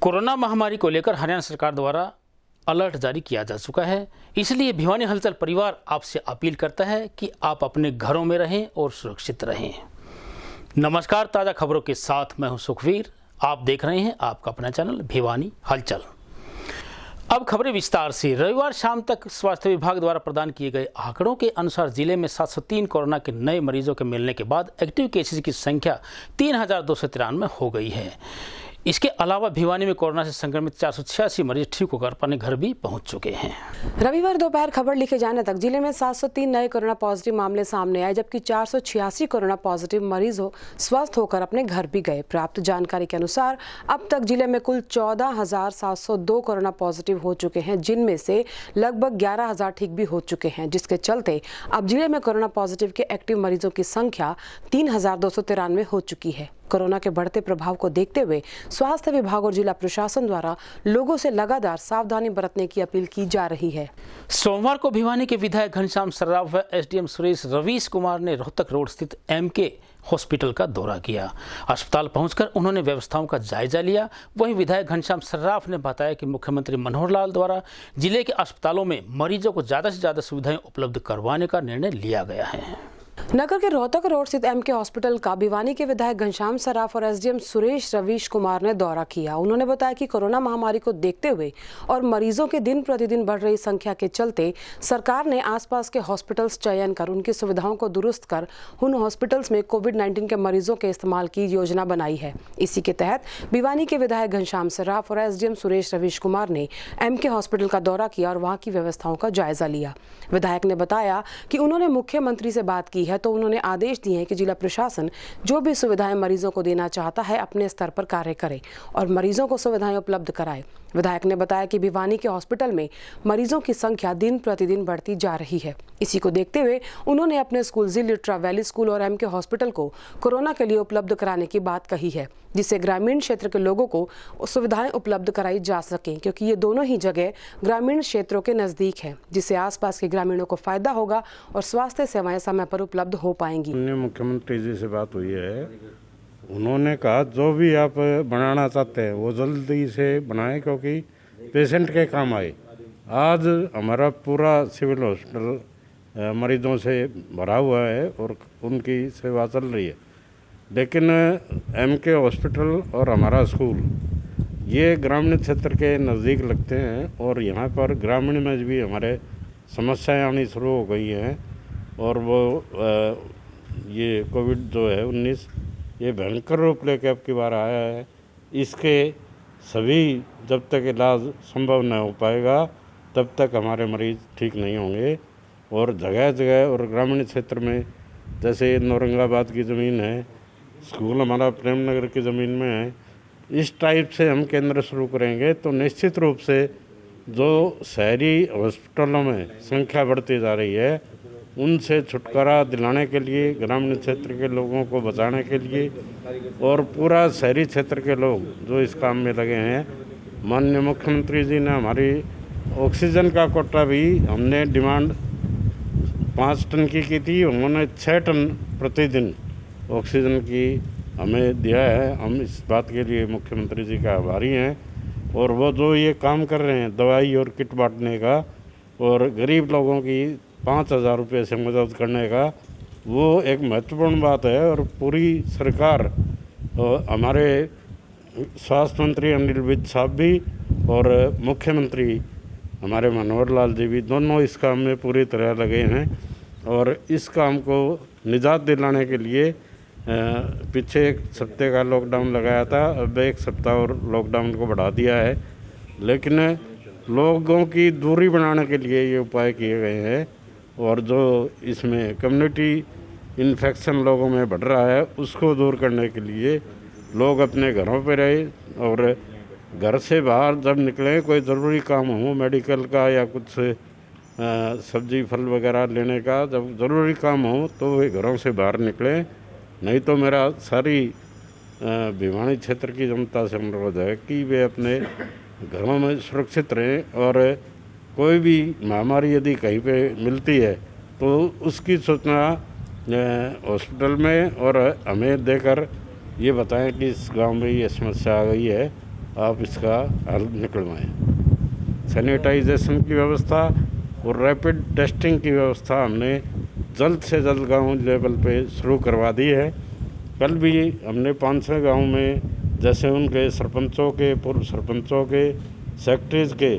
Corona महामारी को लेकर हरियाणा सरकार द्वारा अलर्ट जारी किया जा चुका है। इसलिए भिवानी हलचल परिवार आपसे अपील करता है कि आप अपने घरों में रहें और सुरक्षित रहें। नमस्कार, ताज़ा खबरों के साथ मैं हूं सुखवीर। आप देख रहे हैं आपका अपना चैनल भिवानी हलचल। अब खबरें विस्तार से। रविवार शाम तक स्वास्थ्य विभाग द्वारा प्रदान किए गए आंकड़ों के अनुसार जिले में 703 कोरोना के नए मरीजों के मिलने के बाद एक्टिव केसेस की संख्या 3293 हो गई है। इसके अलावा भिवानी में कोरोना से संक्रमित 486 मरीज ठीक होकर अपने घर भी पहुंच चुके हैं। रविवार दोपहर खबर लिखे जाने तक जिले में 703 नए कोरोना पॉजिटिव मामले सामने आए, जबकि 486 कोरोना पॉजिटिव मरीजों स्वस्थ होकर अपने घर भी गए। प्राप्त जानकारी के अनुसार अब तक जिले में कुल 14,702 कोरोना पॉजिटिव हो चुके हैं, जिनमें से लगभग 11,000 ठीक भी हो चुके हैं, जिसके चलते अब जिले में कोरोना पॉजिटिव के एक्टिव मरीजों की संख्या 3,293 हो चुकी है। कोरोना के बढ़ते प्रभाव को देखते हुए स्वास्थ्य विभाग और जिला प्रशासन द्वारा लोगों से लगातार सावधानी बरतने की अपील की जा रही है। सोमवार को भिवानी के विधायक घनश्याम सर्राफ व एसडीएम सुरेश रवीश कुमार ने रोहतक रोड स्थित एमके हॉस्पिटल का दौरा किया। अस्पताल पहुंचकर उन्होंने व्यवस्थाओं का जायजा लिया। वहीं विधायक घनश्याम सर्राफ ने बताया कि मुख्यमंत्री मनोहर लाल द्वारा जिले के अस्पतालों में मरीजों को ज़्यादा से ज़्यादा सुविधाएं उपलब्ध करवाने का निर्णय लिया गया है। नगर के रोहतक रोड स्थित एमके हॉस्पिटल का भिवानी के विधायक घनश्याम सर्राफ और एसडीएम सुरेश रवीश कुमार ने दौरा किया। उन्होंने बताया कि कोरोना महामारी को देखते हुए और मरीजों के दिन प्रतिदिन बढ़ रही संख्या के चलते सरकार ने आसपास के हॉस्पिटल्स चयन कर उनकी सुविधाओं को दुरुस्त कर उन हॉस्पिटल्स में कोविड-19 के मरीजों के इस्तेमाल की योजना बनाई है। इसी के तहत भिवानी के विधायक घनश्याम सर्राफ और एसडीएम सुरेश रवीश कुमार ने एमके हॉस्पिटल का दौरा किया और वहाँ की व्यवस्थाओं का जायजा लिया। विधायक ने बताया कि उन्होंने मुख्यमंत्री से बात की है तो उन्होंने आदेश दिए हैं कि जिला प्रशासन जो भी सुविधाएं मरीजों को देना चाहता है अपने स्तर पर कार्य करे और मरीजों को सुविधाएं उपलब्ध कराए। विधायक ने बताया कि भिवानी के हॉस्पिटल में मरीजों की संख्या दिन प्रतिदिन बढ़ती जा रही है। इसी को देखते हुए उन्होंने अपने स्कूल लिट्रा वैली स्कूल और एमके हॉस्पिटल को कोरोना के लिए उपलब्ध कराने की बात कही है, जिससे ग्रामीण क्षेत्र के लोगों को सुविधाएं उपलब्ध कराई जा सकें, क्योंकि ये दोनों ही जगह ग्रामीण क्षेत्रों के नजदीक है, जिससे आसपास के ग्रामीणों को फायदा होगा और स्वास्थ्य सेवाएं समय पर उपलब्ध हो पाएंगी। मुख्यमंत्री जी से बात हुई है, उन्होंने कहा जो भी आप बनाना चाहते हैं वो जल्दी से बनाएं, क्योंकि पेशेंट के काम आए। आज हमारा पूरा सिविल हॉस्पिटल मरीजों से भरा हुआ है और उनकी सेवा चल रही है, लेकिन एमके हॉस्पिटल और हमारा स्कूल ये ग्रामीण क्षेत्र के नज़दीक लगते हैं और यहाँ पर ग्रामीण में भी हमारे समस्याएं आनी शुरू हो गई हैं और वो ये कोविड जो है 19 ये भयंकर रूप लेके अब की बार आया है। इसके सभी जब तक इलाज संभव न हो पाएगा तब तक हमारे मरीज ठीक नहीं होंगे। और जगह जगह और ग्रामीण क्षेत्र में जैसे औरंगाबाद की ज़मीन है, स्कूल हमारा प्रेम नगर की ज़मीन में है, इस टाइप से हम केंद्र शुरू करेंगे तो निश्चित रूप से जो शहरी हॉस्पिटलों में संख्या बढ़ती जा रही है उनसे छुटकारा दिलाने के लिए, ग्रामीण क्षेत्र के लोगों को बचाने के लिए और पूरा शहरी क्षेत्र के लोग जो इस काम में लगे हैं। माननीय मुख्यमंत्री जी ने हमारी ऑक्सीजन का कोटा भी हमने डिमांड 5 टन की थी, उन्होंने 6 टन प्रतिदिन ऑक्सीजन की हमें दिया है। हम इस बात के लिए मुख्यमंत्री जी का आभारी हैं और वो जो ये काम कर रहे हैं दवाई और किट बांटने का और गरीब लोगों की 5,000 रुपये से मदद करने का, वो एक महत्वपूर्ण बात है। और पूरी सरकार हमारे स्वास्थ्य मंत्री अनिल विज साहब भी और मुख्यमंत्री हमारे मनोहर लाल जी भी दोनों इस काम में पूरी तरह लगे हैं और इस काम को निजात दिलाने के लिए पीछे 1 हफ्ते का लॉकडाउन लगाया था, अब 1 सप्ताह और लॉकडाउन को बढ़ा दिया है, लेकिन लोगों की दूरी बनाने के लिए ये उपाय किए गए हैं। और जो इसमें कम्युनिटी इन्फेक्शन लोगों में बढ़ रहा है उसको दूर करने के लिए लोग अपने घरों पे रहे और घर से बाहर जब निकलें, कोई ज़रूरी काम हो मेडिकल का या कुछ सब्जी फल वगैरह लेने का, जब ज़रूरी काम हो तो वे घरों से बाहर निकलें। नहीं तो मेरा सारी भिवानी क्षेत्र की जनता से अनुरोध है कि वे अपने घरों में सुरक्षित रहें और कोई भी महामारी यदि कहीं पे मिलती है तो उसकी सूचना हॉस्पिटल में और हमें देकर ये बताएं कि इस गांव में ये समस्या आ गई है आप इसका हल निकलवाएं। सैनिटाइजेशन की व्यवस्था और रैपिड टेस्टिंग की व्यवस्था हमने जल्द से जल्द गांव लेवल पे शुरू करवा दी है। कल भी हमने 500 गांव में जैसे उनके सरपंचों के, पूर्व सरपंचों के, सेक्रेटरीज के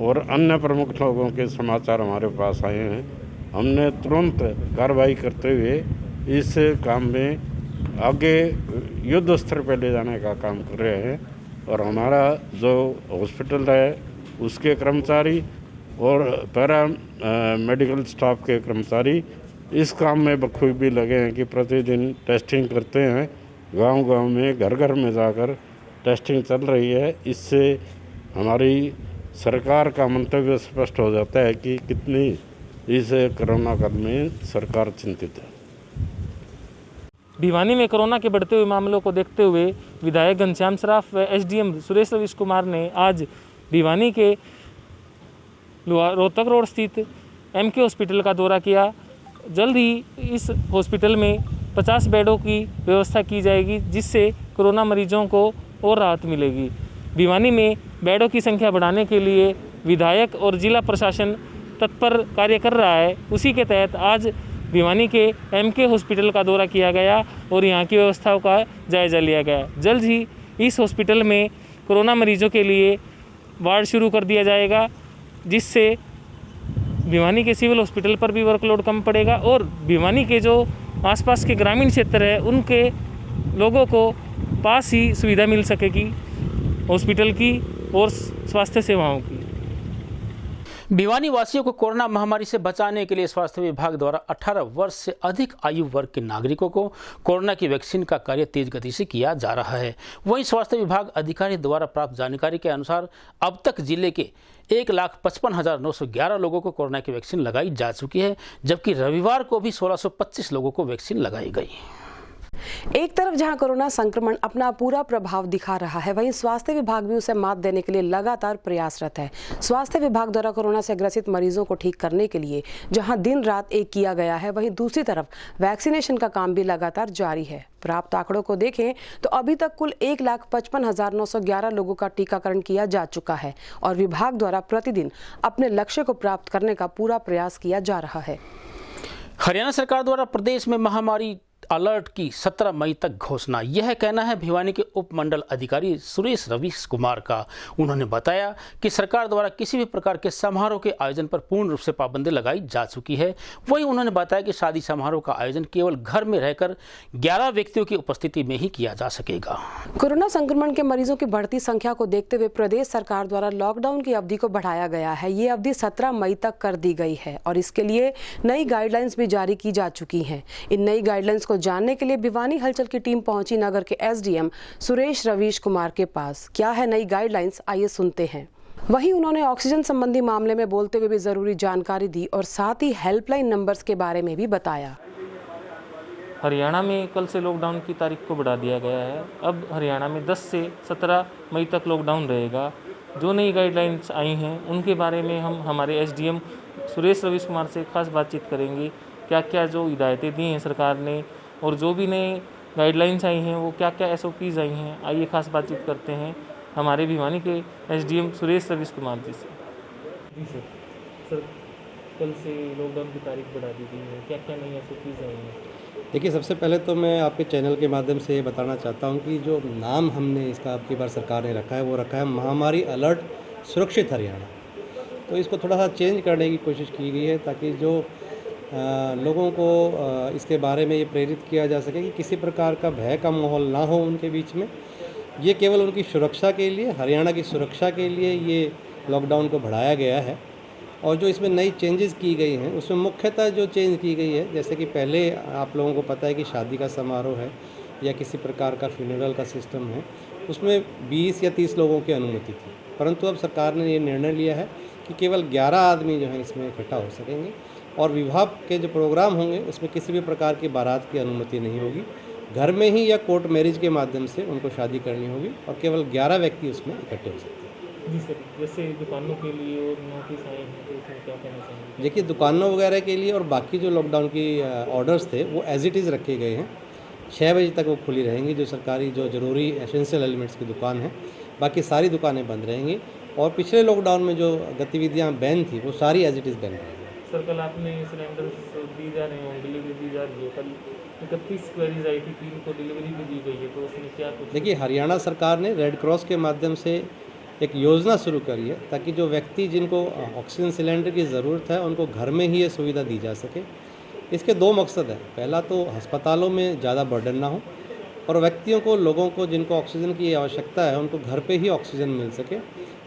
और अन्य प्रमुख लोगों के समाचार हमारे पास आए हैं। हमने तुरंत कार्रवाई करते हुए इस काम में आगे युद्ध स्तर पर ले जाने का काम कर रहे हैं और हमारा जो हॉस्पिटल है उसके कर्मचारी और पैरा मेडिकल स्टाफ के कर्मचारी इस काम में बखूबी लगे हैं कि प्रतिदिन टेस्टिंग करते हैं। गांव-गांव में, घर-घर में जाकर टेस्टिंग चल रही है। इससे हमारी सरकार का मंतव्य स्पष्ट हो जाता है कि कितनी इस कोरोना काल में सरकार चिंतित है। भिवानी में कोरोना के बढ़ते हुए मामलों को देखते हुए विधायक घनश्याम सराफ व एसडीएम सुरेश रवीश कुमार ने आज भिवानी के रोहतक रोड स्थित एमके हॉस्पिटल का दौरा किया। जल्द ही इस हॉस्पिटल में 50 बेडों की व्यवस्था की जाएगी, जिससे कोरोना मरीजों को और राहत मिलेगी। भिवानी में बेडों की संख्या बढ़ाने के लिए विधायक और जिला प्रशासन तत्पर कार्य कर रहा है। उसी के तहत आज भिवानी के एमके हॉस्पिटल का दौरा किया गया और यहाँ की व्यवस्थाओं का जायज़ा लिया गया। जल्द ही इस हॉस्पिटल में कोरोना मरीजों के लिए वार्ड शुरू कर दिया जाएगा, जिससे भिवानी के सिविल हॉस्पिटल पर भी वर्कलोड कम पड़ेगा और भिवानी के जो आसपास के ग्रामीण क्षेत्र है उनके लोगों को पास ही सुविधा मिल सकेगी हॉस्पिटल की और स्वास्थ्य सेवाओं की। भिवानी वासियों को कोरोना महामारी से बचाने के लिए स्वास्थ्य विभाग द्वारा 18 वर्ष से अधिक आयु वर्ग के नागरिकों को कोरोना की वैक्सीन का कार्य तेज गति से किया जा रहा है। वहीं स्वास्थ्य विभाग अधिकारी द्वारा प्राप्त जानकारी के अनुसार अब तक जिले के 1,55,911 लोगों को कोरोना की वैक्सीन लगाई जा चुकी है, जबकि रविवार को भी 1,625 लोगों को वैक्सीन लगाई गई। एक तरफ जहां कोरोना संक्रमण अपना पूरा प्रभाव दिखा रहा है, वहीं स्वास्थ्य विभाग भी उसे मात देने के लिए लगातार प्रयासरत है। स्वास्थ्य विभाग द्वारा कोरोना से ग्रसित मरीजों को ठीक करने के लिए जहां दिन रात एक किया गया है, वहीं दूसरी तरफ वैक्सीनेशन का काम भी लगातार जारी है। प्राप्त आंकड़ों को देखें तो अभी तक कुल 1,55,911 लोगों का टीकाकरण किया जा चुका है और विभाग द्वारा प्रतिदिन अपने लक्ष्य को प्राप्त करने का पूरा प्रयास किया जा रहा है। हरियाणा सरकार द्वारा प्रदेश में महामारी अलर्ट की 17 मई तक घोषणा, यह कहना है भिवानी के उप मंडल अधिकारी सुरेश रवीश कुमार का। उन्होंने बताया कि सरकार द्वारा किसी भी प्रकार के समारोह के आयोजन पर पूर्ण रूप से पाबंदी लगाई जा चुकी है। वहीं उन्होंने बताया कि शादी समारोह का आयोजन केवल घर में रहकर 11 व्यक्तियों की उपस्थिति में ही किया जा सकेगा। कोरोना संक्रमण के मरीजों की बढ़ती संख्या को देखते हुए प्रदेश सरकार द्वारा लॉकडाउन की अवधि को बढ़ाया गया है। ये अवधि 17 मई तक कर दी गई है और इसके लिए नई गाइडलाइंस भी जारी की जा चुकी हैं। इन नई गाइडलाइंस को जानने के लिए भिवानी हलचल की टीम पहुंची नगर के एसडीएम सुरेश रवीश कुमार के पास। क्या है नई गाइडलाइंस, आइए सुनते हैं। वहीं उन्होंने ऑक्सीजन संबंधी मामले में बोलते हुए भी जरूरी जानकारी दी और साथ ही हेल्पलाइन नंबर्स के बारे में भी बताया। हरियाणा में कल से लॉकडाउन की तारीख को बढ़ा दिया गया है। अब हरियाणा में 10 से 17 मई तक लॉकडाउन रहेगा। जो नई गाइडलाइंस आई हैं उनके बारे में हम हमारे एसडीएम सुरेश रवीश कुमार से खास बातचीत करेंगे। क्या क्या जो हिदायतें दी हैं सरकार ने और जो भी नए गाइडलाइंस आई हैं वो क्या क्या SOPs आई हैं, आइए खास बातचीत करते हैं हमारे भिवानी के एसडीएम सुरेश रवीश कुमार जी से। जी सर, कल से लॉकडाउन की तारीख बढ़ा दी गई है, क्या क्या नई SOPs आई हैं? देखिए, सबसे पहले तो मैं आपके चैनल के माध्यम से ये बताना चाहता हूँ कि जो नाम हमने इसका अब की बार सरकार ने रखा है वो रखा है महामारी अलर्ट सुरक्षित हरियाणा। तो इसको थोड़ा सा चेंज करने की कोशिश की गई है ताकि जो लोगों को इसके बारे में ये प्रेरित किया जा सके कि किसी प्रकार का भय का माहौल ना हो उनके बीच में। ये केवल उनकी सुरक्षा के लिए, हरियाणा की सुरक्षा के लिए ये लॉकडाउन को बढ़ाया गया है। और जो इसमें नई चेंजेस की गई हैं उसमें मुख्यतः जो चेंज की गई है, जैसे कि पहले आप लोगों को पता है कि शादी का समारोह है या किसी प्रकार का फ्यूनरल का सिस्टम है, उसमें 20 या 30 लोगों की अनुमति थी, परंतु अब सरकार ने ये निर्णय लिया है कि केवल 11 आदमी जो हैं इसमें इकट्ठा हो सकेंगे और विवाह के जो प्रोग्राम होंगे उसमें किसी भी प्रकार की बारात की अनुमति नहीं होगी। घर में ही या कोर्ट मैरिज के माध्यम से उनको शादी करनी होगी और केवल 11 व्यक्ति उसमें इकट्ठे हो सकते हैं। जी सर, जैसे दुकानों के लिए और नोटिस आए हैं तो इसमें क्या कहना चाहेंगे? देखिए, दुकानों वगैरह के लिए और बाकी जो लॉकडाउन की ऑर्डर्स थे वो एज इट इज़ रखे गए हैं। 6 बजे तक वो खुली रहेंगी। जो सरकारी जो ज़रूरी एसेंशियल एलिमेंट्स की दुकान है बाकी सारी दुकानें बंद रहेंगी और पिछले लॉकडाउन में जो गतिविधियाँ बैन थी वो सारी एज इट इज़ बैन रहेंगी। सर कल आपने सिलेंडर दी जा रहे हैं, डिलीवरी दी जा रही है, कल 31 क्वेरीज आई थी, 3 को डिलीवरी भी दी गई है, तो उसमें क्या कुछ? देखिए, हरियाणा सरकार ने रेड क्रॉस के माध्यम से एक योजना शुरू करी है ताकि जो व्यक्ति जिनको ऑक्सीजन सिलेंडर की ज़रूरत है उनको घर में ही ये सुविधा दी जा सके। इसके 2 मकसद हैं। पहला तो अस्पतालों में ज़्यादा बर्डन ना हो और व्यक्तियों को, लोगों को जिनको ऑक्सीजन की आवश्यकता है उनको घर पे ही ऑक्सीजन मिल सके।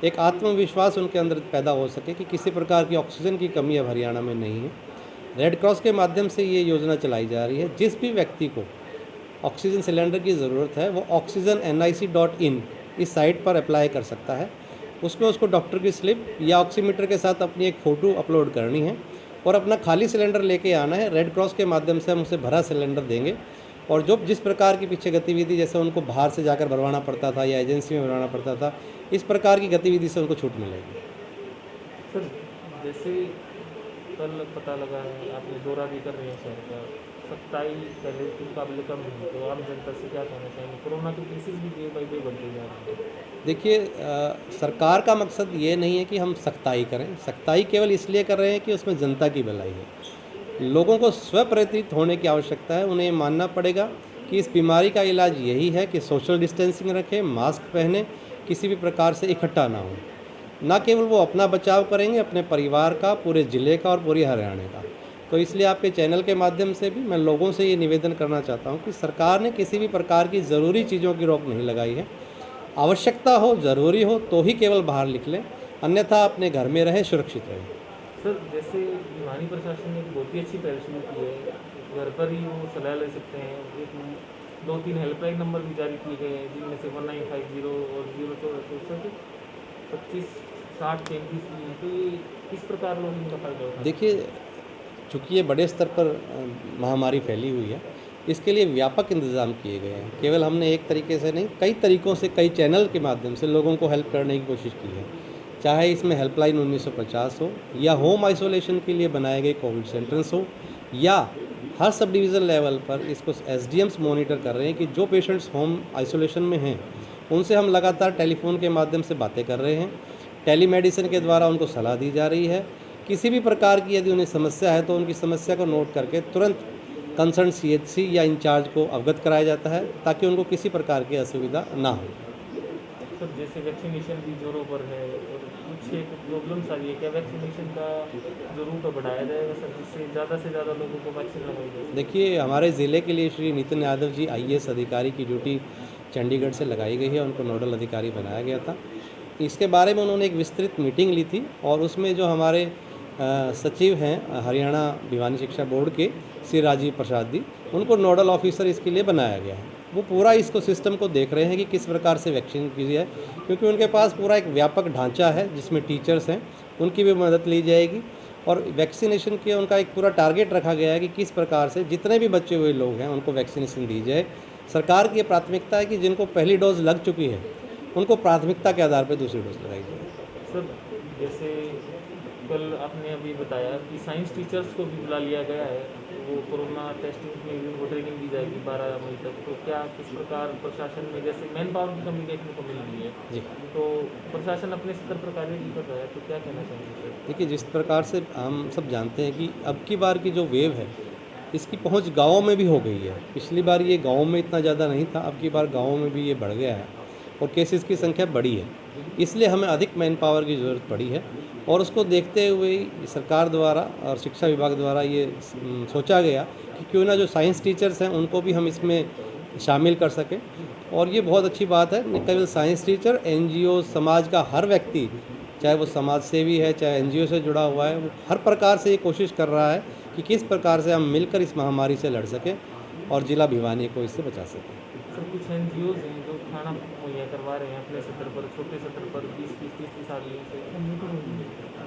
एक आत्मविश्वास उनके अंदर पैदा हो सके कि किसी प्रकार की ऑक्सीजन की कमी अब हरियाणा में नहीं है। रेड क्रॉस के माध्यम से ये योजना चलाई जा रही है। जिस भी व्यक्ति को ऑक्सीजन सिलेंडर की ज़रूरत है वो oxygen.nic.in इस साइट पर अप्लाई कर सकता है। उसमें उसको डॉक्टर की स्लिप या ऑक्सीमीटर के साथ अपनी एक फ़ोटो अपलोड करनी है और अपना खाली सिलेंडर लेके आना है। रेड क्रॉस के माध्यम से हम उसे भरा सिलेंडर देंगे और जो जिस प्रकार की पीछे गतिविधि, जैसे उनको बाहर से जाकर भरवाना पड़ता था या एजेंसी में भरवाना पड़ता था, इस प्रकार की गतिविधि से उनको छूट मिलेगी। सर जैसे कल पता लगा है, आपने दौरा भी कर रहे हैं शहर का, 27 पहले के मुकाबले कम है, तो आम जनता से क्या कहना चाहेंगे? कोरोना के केसेस भी डे बाई डे बढ़ते जा रहे हैं। देखिए, सरकार का मकसद ये नहीं है कि हम सख्ताई करें। सख्ताई केवल इसलिए कर रहे हैं कि उसमें जनता की भलाई है। लोगों को स्वप्रेरित होने की आवश्यकता है। उन्हें मानना पड़ेगा कि इस बीमारी का इलाज यही है कि सोशल डिस्टेंसिंग रखें, मास्क पहने, किसी भी प्रकार से इकट्ठा ना हो। ना केवल वो अपना बचाव करेंगे, अपने परिवार का, पूरे ज़िले का और पूरी हरियाणा का। तो इसलिए आपके चैनल के माध्यम से भी मैं लोगों से ये निवेदन करना चाहता हूँ कि सरकार ने किसी भी प्रकार की ज़रूरी चीज़ों की रोक नहीं लगाई है। आवश्यकता हो, ज़रूरी हो तो ही केवल बाहर निकलें, अन्यथा अपने घर में रहें, सुरक्षित रहें। सर जैसे भिवानी प्रशासन ने एक बहुत ही अच्छी पहल शुरू की है, घर पर ही वो सलाह ले सकते हैं। एक 2-3 हेल्पलाइन नंबर भी जारी किए गए हैं, जिनमें से 1950 और 064 25 60 33 भी हैं। तो ये किस प्रकार लोग इनका फायदा उठाएं? देखिए, चूँकि ये बड़े स्तर पर महामारी फैली हुई है, इसके लिए व्यापक इंतज़ाम किए गए हैं। केवल हमने एक तरीके से नहीं, कई तरीक़ों से, कई चैनल के माध्यम से लोगों को हेल्प करने की कोशिश की है। चाहे इसमें हेल्पलाइन 1950 हो या होम आइसोलेशन के लिए बनाए गए कोविड सेंटर्स हो, या हर सब डिवीज़न लेवल पर इसको एसडीएम्स मॉनिटर कर रहे हैं कि जो पेशेंट्स होम आइसोलेशन में हैं उनसे हम लगातार टेलीफोन के माध्यम से बातें कर रहे हैं। टेलीमेडिसिन के द्वारा उनको सलाह दी जा रही है। किसी भी प्रकार की यदि उन्हें समस्या है तो उनकी समस्या को नोट करके तुरंत कंसर्न सीएचसी या इंचार्ज को अवगत कराया जाता है ताकि उनको किसी प्रकार की असुविधा ना हो। सर जैसे वैक्सीनेशन भी जोरों पर है और कुछ एक प्रॉब्लम्स आ रही है, क्या वैक्सीनेशन का जो रूट है बढ़ाया जाएगा सर, जिससे ज़्यादा से ज़्यादा लोगों को वैक्सीन लगाई जाए? देखिए, हमारे ज़िले के लिए श्री नितिन यादव जी IAS अधिकारी की ड्यूटी चंडीगढ़ से लगाई गई है, उनको नोडल अधिकारी बनाया गया था। इसके बारे में उन्होंने एक विस्तृत मीटिंग ली थी और उसमें जो हमारे सचिव हैं हरियाणा भिवानी शिक्षा बोर्ड के श्री राजीव प्रसाद जी, उनको नोडल ऑफिसर इसके लिए बनाया गया है। वो पूरा इसको सिस्टम को देख रहे हैं कि किस प्रकार से वैक्सीन की जाए, क्योंकि उनके पास पूरा एक व्यापक ढांचा है जिसमें टीचर्स हैं, उनकी भी मदद ली जाएगी और वैक्सीनेशन के उनका एक पूरा टारगेट रखा गया है कि किस प्रकार से जितने भी बचे हुए लोग हैं उनको वैक्सीनेशन दी जाए। सरकार की प्राथमिकता है कि जिनको पहली डोज लग चुकी है उनको प्राथमिकता के आधार पर दूसरी डोज लगाई जाए। सर जैसे कल आपने अभी बताया कि साइंस टीचर्स को भी बुला लिया गया है, वो कोरोना टेस्टिंग में भी उनको ट्रेनिंग दी जाएगी 12 मई तक। तो क्या किस प्रकार प्रशासन में, जैसे मैन पावर की कमी देखने को मिल रही है जी, तो प्रशासन अपने स्तर पर कार्य भी कर रहा है, तो क्या कहना चाहेंगे सर? देखिए, जिस प्रकार से हम सब जानते हैं कि अब की बार की जो वेव है इसकी पहुंच गाँव में भी हो गई है। पिछली बार ये गाँव में इतना ज़्यादा नहीं था, अब की बार गाँव में भी ये बढ़ गया है और केसेस की संख्या बढ़ी है। इसलिए हमें अधिक मैन पावर की ज़रूरत पड़ी है और उसको देखते हुए सरकार द्वारा और शिक्षा विभाग द्वारा ये सोचा गया कि क्यों ना जो साइंस टीचर्स हैं उनको भी हम इसमें शामिल कर सकें। और ये बहुत अच्छी बात है। न केवल साइंस टीचर, NGO, समाज का हर व्यक्ति, चाहे वो समाज सेवी है, चाहे NGO से जुड़ा हुआ है, वो हर प्रकार से ये कोशिश कर रहा है कि किस प्रकार से हम मिलकर इस महामारी से लड़ सकें और जिला भिवानी को इससे बचा सकें। सर कुछ NGOs हैं जो खाना मुहैया करवा रहे हैं अपने स्तर पर, छोटे स्तर पर 20-30 आदमियों से,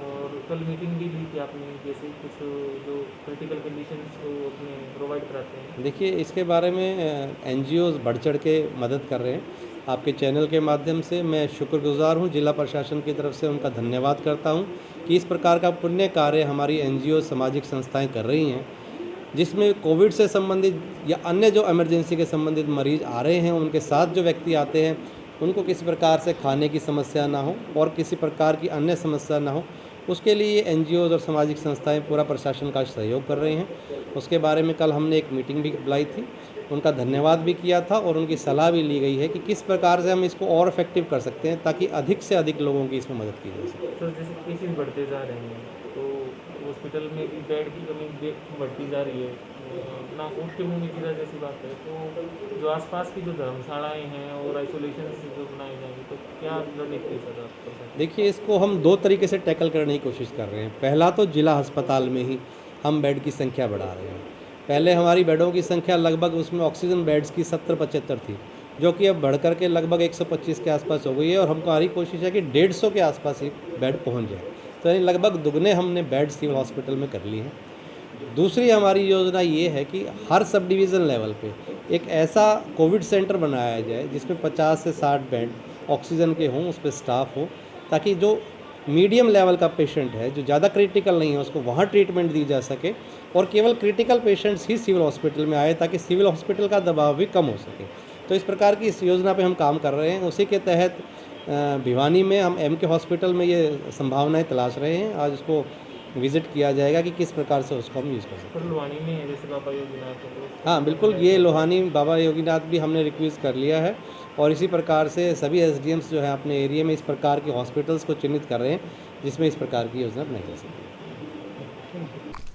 और कल मीटिंग भी ली थी आपने, जैसे कुछ जो क्रिटिकल कंडीशंस को अपने प्रोवाइड कराते हैं? देखिए, इसके बारे में NGOs बढ़ चढ़ के मदद कर रहे हैं। आपके चैनल के माध्यम से मैं शुक्रगुजार हूं, जिला प्रशासन की तरफ से उनका धन्यवाद करता हूं कि इस प्रकार का पुण्य कार्य हमारी NGO सामाजिक संस्थाएं कर रही हैं, जिसमें कोविड से संबंधित या अन्य जो इमरजेंसी के संबंधित मरीज आ रहे हैं, उनके साथ जो व्यक्ति आते हैं उनको किसी प्रकार से खाने की समस्या ना हो और किसी प्रकार की अन्य समस्या ना हो, उसके लिए एनजीओज़ और सामाजिक संस्थाएं पूरा प्रशासन का सहयोग कर रही हैं। उसके बारे में कल हमने एक मीटिंग भी बुलाई थी, उनका धन्यवाद भी किया था और उनकी सलाह भी ली गई है कि किस प्रकार से हम इसको और इफेक्टिव कर सकते हैं ताकि अधिक से अधिक लोगों की इसमें मदद की जा सके। तो जैसे केसेस बढ़ते जा रहे हैं तो हॉस्पिटल में भी बेड की कमी बढ़ती जा रही है, ना ऊँट के मुँह में गिरा जैसी बात है। तो जो आसपास की जो धर्मशालाएँ हैं और आइसोलेशन जो बनाए जाएंगे तो क्या रणनीति सर आप कर सकते हैं? देखिए, इसको हम 2 तरीके से टैकल करने की कोशिश कर रहे हैं। पहला तो जिला अस्पताल में ही हम बेड की संख्या बढ़ा रहे हैं। पहले हमारी बेडों की संख्या लगभग उसमें ऑक्सीजन बेड्स की 70-75 थी, जो कि अब बढ़ कर के लगभग 125 के आसपास हो गई है और हमारी कोशिश है कि 150 के आसपास ही बेड पहुंच जाए। तो यानी लगभग दुगने हमने बेड सिविल हॉस्पिटल में कर लिए हैं। दूसरी हमारी योजना ये है कि हर सब डिवीज़न लेवल पे एक ऐसा कोविड सेंटर बनाया जाए जिसमें 50 से 60 बेड ऑक्सीजन के हों, उस पर स्टाफ हो, ताकि जो मीडियम लेवल का पेशेंट है, जो ज़्यादा क्रिटिकल नहीं है, उसको वहाँ ट्रीटमेंट दी जा सके और केवल क्रिटिकल पेशेंट्स ही सिविल हॉस्पिटल में आए ताकि सिविल हॉस्पिटल का दबाव भी कम हो सके। तो इस प्रकार की इस योजना पे हम काम कर रहे हैं। उसी के तहत भिवानी में हम एमके हॉस्पिटल में ये संभावनाएं तलाश रहे हैं। आज उसको विज़िट किया जाएगा कि किस प्रकार से उसको हम यूज़ कर सकते हैं। लोहानी में है जैसे बाबा योगीनाथ। हाँ बिल्कुल, ये लोहानी बाबा योगीनाथ भी हमने रिक्वेस्ट कर लिया है और इसी प्रकार से सभी एसडीएम्स जो है अपने एरिया में इस प्रकार के हॉस्पिटल्स को चिन्हित कर रहे हैं जिसमें इस प्रकार की योजना बनाई जा सकती है।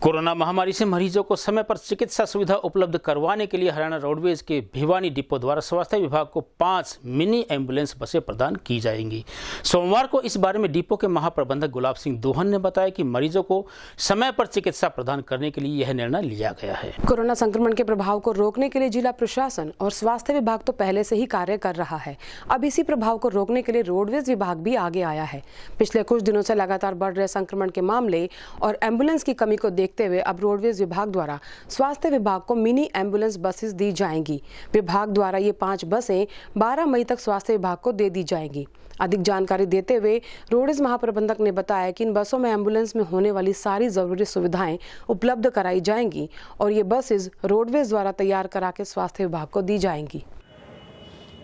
कोरोना महामारी से मरीजों को समय पर चिकित्सा सुविधा उपलब्ध करवाने के लिए हरियाणा रोडवेज के भिवानी डिपो द्वारा स्वास्थ्य विभाग को 5 मिनी एम्बुलेंस बसें प्रदान की जाएंगी। सोमवार को इस बारे में डिपो के महाप्रबंधक गुलाब सिंह दोहन ने बताया कि मरीजों को समय पर चिकित्सा प्रदान करने के लिए यह निर्णय लिया गया है। कोरोना संक्रमण के प्रभाव को रोकने के लिए जिला प्रशासन और स्वास्थ्य विभाग तो पहले से ही कार्य कर रहा है। अब इसी प्रभाव को रोकने के लिए रोडवेज विभाग भी आगे आया है। पिछले कुछ दिनों से लगातार बढ़ रहे संक्रमण के मामले और एम्बुलेंस की कमी को देखते हुए अब रोडवेज विभाग द्वारा स्वास्थ्य विभाग को मिनी एम्बुलेंस बसेस दी जाएंगी। विभाग द्वारा ये 5 बसें 12 मई तक स्वास्थ्य विभाग को दे दी जाएंगी। अधिक जानकारी देते हुए रोडवेज महाप्रबंधक ने बताया कि इन बसों में एम्बुलेंस में होने वाली सारी जरूरी सुविधाएं उपलब्ध कराई जाएंगी और ये बसेस रोडवेज द्वारा तैयार करा के स्वास्थ्य विभाग को दी जाएंगी।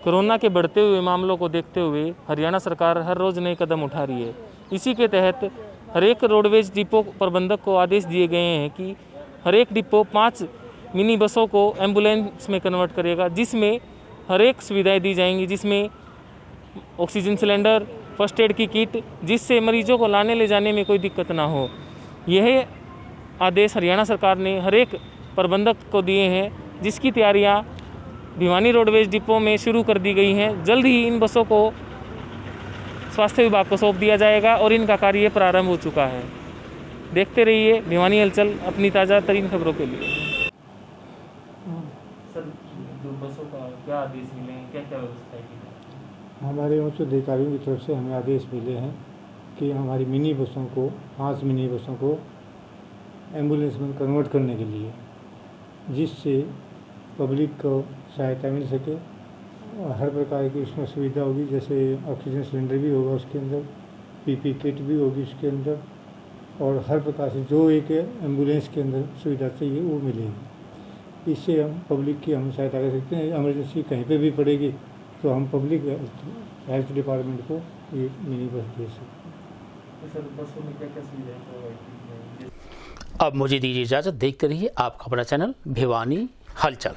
कोरोना के बढ़ते हुए मामलों को देखते हुए हरियाणा सरकार हर रोज नए कदम उठा रही है। इसी के तहत हर एक रोडवेज डिपो प्रबंधक को आदेश दिए गए हैं कि हर एक डिपो 5 मिनी बसों को एम्बुलेंस में कन्वर्ट करेगा, जिसमें हर एक सुविधाएं दी जाएंगी, जिसमें ऑक्सीजन सिलेंडर, फर्स्ट एड की किट, जिससे मरीजों को लाने ले जाने में कोई दिक्कत ना हो। यह आदेश हरियाणा सरकार ने हर एक प्रबंधक को दिए हैं, जिसकी तैयारियां भिवानी रोडवेज डिपो में शुरू कर दी गई हैं। जल्द ही इन बसों को स्वास्थ्य विभाग को सौंप दिया जाएगा और इनका कार्य प्रारंभ हो चुका है। देखते रहिए भिवानी हलचल अपनी ताज़ा तरीन खबरों के लिए। सर, बसों का क्या आदेश मिले हैं, क्या क्या व्यवस्था है? हमारे उच्च अधिकारियों की तरफ से हमें आदेश मिले हैं कि हमारी मिनी बसों को 5 मिनी बसों को एम्बुलेंस में कन्वर्ट करने के लिए, जिससे पब्लिक को सहायता मिल सके और हर प्रकार की उसमें सुविधा होगी। जैसे ऑक्सीजन सिलेंडर भी होगा उसके अंदर, पीपी किट भी होगी उसके अंदर और हर प्रकार से जो एक एम्बुलेंस के अंदर सुविधा चाहिए वो मिलेगी। इससे हम पब्लिक की हम सहायता कर सकते हैं। इमरजेंसी कहीं पे भी पड़ेगी तो हम पब्लिक हेल्थ डिपार्टमेंट को ये मिनी बस दे सकते हैं। सर, बसों में क्या क्या सुविधाएं प्रोवाइड की जाएंगी? अब मुझे दीजिए इजाज़त। देखते रहिए आपका अपना चैनल भिवानी हलचल।